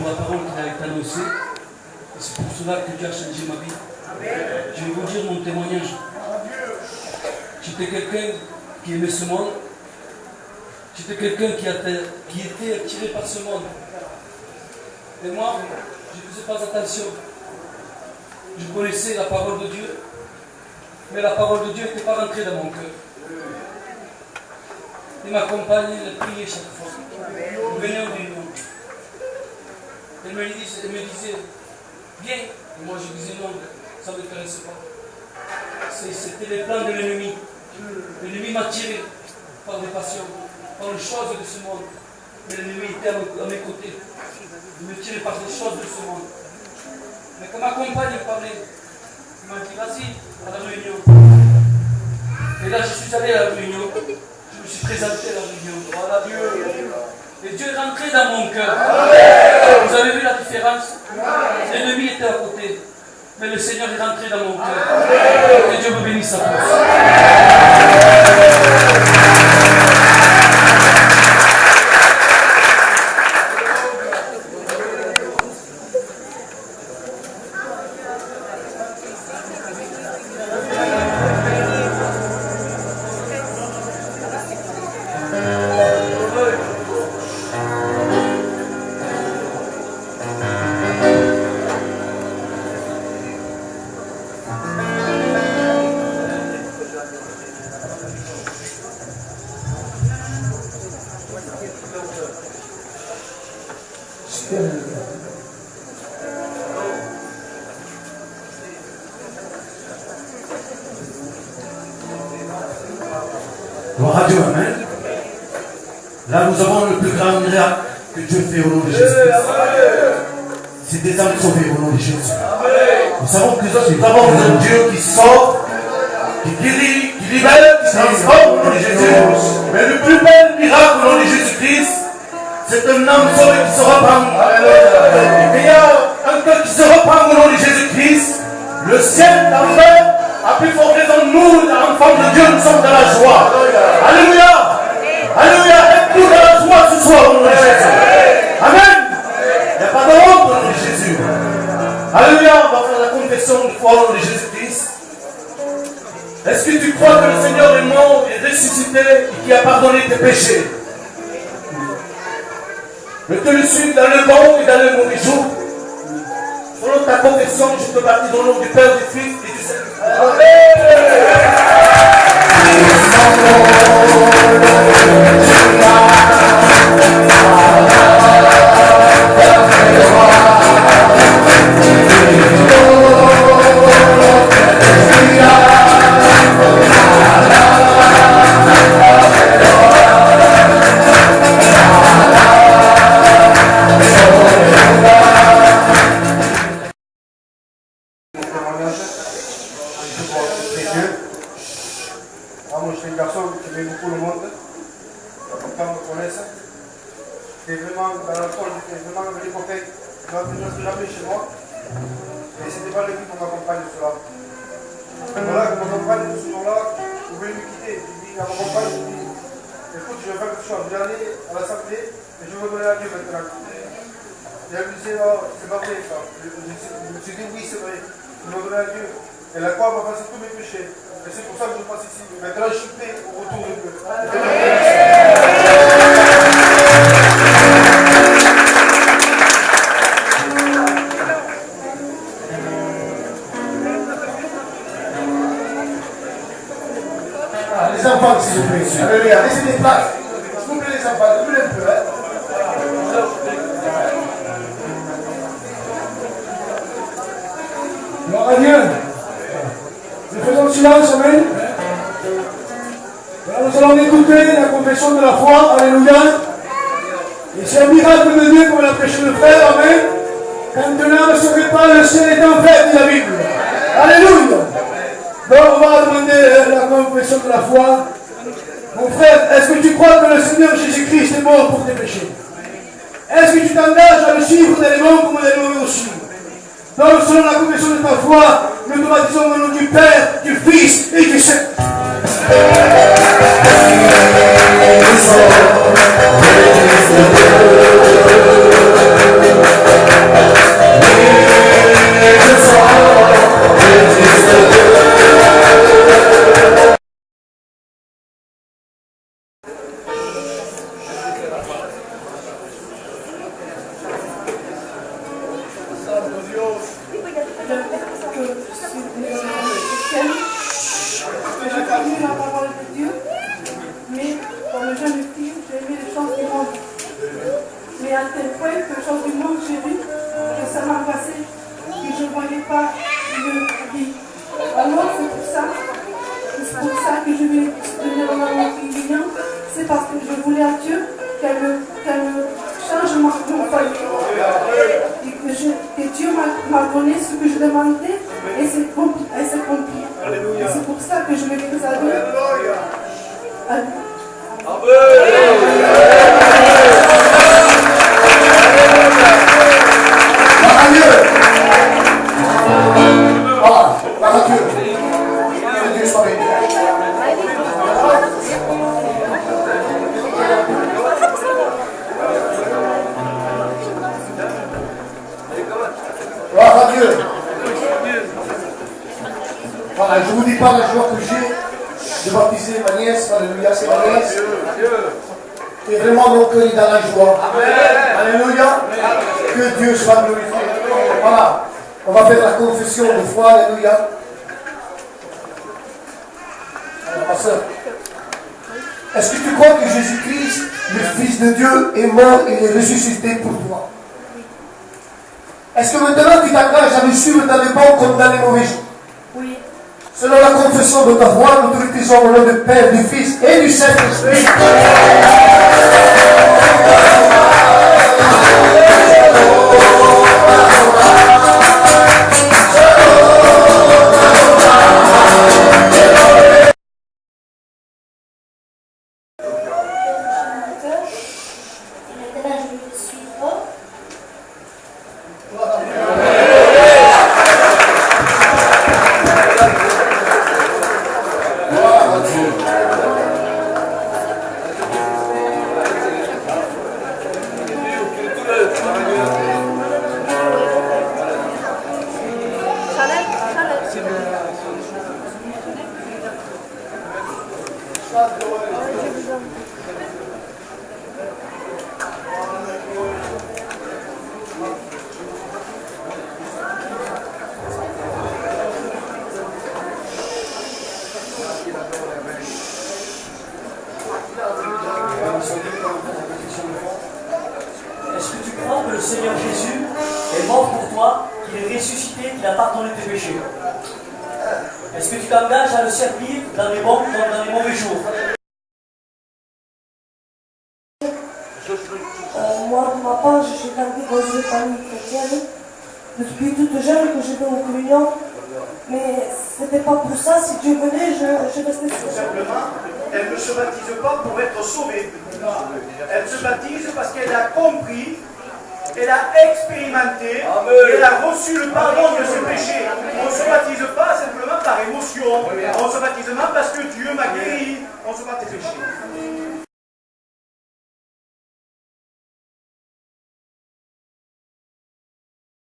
pour la parole qu'il a été annoncée. Et c'est pour cela que Dieu a changé ma vie. Je vais vous dire mon témoignage. J'étais quelqu'un qui aimait ce monde. J'étais quelqu'un qui était attiré par ce monde. Et moi, je ne faisais pas attention. Je connaissais la parole de Dieu, mais la parole de Dieu n'était pas rentrée dans mon cœur. Et ma compagne, elle priait chaque fois. Elle venait en réunion. Elle me disait, viens. Et moi je disais non, ça ne m'intéresse pas. C'était les plans de l'ennemi. L'ennemi m'attirait par des passions, par les choses de ce monde. Mais l'ennemi était à mes côtés. Il me tirait par les choses de ce monde. Mais quand ma compagne me parlait, il m'a dit, vas-y, à la réunion. Et là, je suis allé à la réunion. Je me suis présenté à la réunion. Voilà Dieu. Et Dieu est rentré dans mon cœur. Vous avez vu la différence? L'ennemi était à côté. Mais le Seigneur est rentré dans mon cœur. Et Dieu me bénisse à tous. Gloire à Dieu, amen. Là, nous avons le plus grand miracle que Dieu fait au nom de Jésus-Christ. C'est des âmes sauvées au nom de Jésus. Nous savons que nous avons un Dieu qui sauve, qui guérit, qui libère, qui transforme au nom de Jésus. Mais le plus bel miracle au nom de Jésus-Christ, c'est un âme sauvé qui se repent. Il y a un cœur qui se repent au nom de Jésus-Christ. Le ciel, l'enfer, a plus fort raison de nous, enfants de Dieu, nous sommes dans la joie. Alléluia. Alléluia. Êtes-nous dans la joie ce soir au nom de Jésus. Amen. Il n'y a pas de honte au nom de Jésus. Alléluia. On va faire la confession de foi au nom de Jésus-Christ. Est-ce que tu crois que le Seigneur est mort et ressuscité et qui a pardonné tes péchés? Je te le suis dans le bon et dans le mauvais jour. Selon ta confession, je te baptise au nom du Père, du Fils et du Saint-Esprit. Moi, je suis une personne qui aime beaucoup le monde. Quand me connaissent, j'étais vraiment dans l'alcool, j'étais vraiment avec les copains. Je ne reste jamais chez moi. Et c'était pas le but pour m'accompagner de cela. Voilà, que m'accompagne de ce jour-là, je voulais me quitter. Je dis à mon compagne, je dis, écoute, je vais faire quelque chose. Je vais aller à l'assemblée et je vais donner à Dieu maintenant. Et elle me disait, oh, c'est pas vrai ça. Je me suis dit, oui, c'est vrai. Je vais donner à Dieu. Et la croix va passer tous mes péchés. Et c'est pour ça que je passe ici. Maintenant, je suis prêt au retour de Dieu. Ah, les enfants, s'il vous plaît. Alléluia. Laissez des places. S'il vous plaît, les enfants, levez un peu. Gloire à Dieu. Nous faisons silence, amen. Voilà, nous allons écouter la confession de la foi, alléluia. Et c'est un miracle de Dieu comme l'a prêché le frère, amen. Quand un âme se répand, le ciel est en fête, dit la Bible. Alléluia. Donc on va demander la confession de la foi. Mon frère, est-ce que tu crois que le Seigneur Jésus-Christ est mort pour tes péchés? Est-ce que tu t'engages à le suivre dans les bons comme dans les mauvais aussi? Donc, selon la confession de ta foi, nous te baptisons au nom du Père, du Fils et du Saint. de jeune fille, j'ai aimé les choses du monde. Mais à tel point que les choses du monde, j'ai vu que ça m'angoissait, que je ne voyais pas le vie. Alors c'est pour ça que je vais devenir un homme client. C'est parce que je voulais à Dieu qu'elle me change mon foyer. Et que Dieu m'a donné ce que je demandais et c'est accompli. Et c'est pour ça que je vais vous aider. Voilà, je ne vous dis pas la joie que j'ai de baptiser ma nièce, alléluia, c'est ma nièce. Et vraiment mon cœur est dans la joie. Alléluia. Que Dieu soit glorifié. Voilà, on va faire la confession de foi, alléluia. Alors, ma soeur, est-ce que tu crois que Jésus-Christ, le Fils de Dieu, est mort et est ressuscité pour toi? Est-ce que maintenant tu t'engages à me suivre dans les bons comme dans les mauvais jours? Oui. Selon la confession de ta foi, nous te disons au nom du Père, du Fils et du Saint-Esprit. Est-ce que tu crois que le Seigneur Jésus est mort pour toi, qu'il est ressuscité, qu'il a pardonné tes péchés? Est-ce que tu t'engages à le servir dans les bons comme dans les mauvais jours? Moi, de ma part, j'ai grandi dans une famille chrétienne. Depuis toute jeune que j'étais aux communions. Mais c'était pas pour ça. Si Dieu venait, je restais Tout simplement, elle ne se baptise pas pour être sauvée. Elle se baptise parce qu'elle a compris, elle a expérimenté, et elle a reçu le pardon de ses péchés. On ne se baptise pas simplement par émotion. On se baptise parce que Dieu m'a guéri. On se bat tes péchés.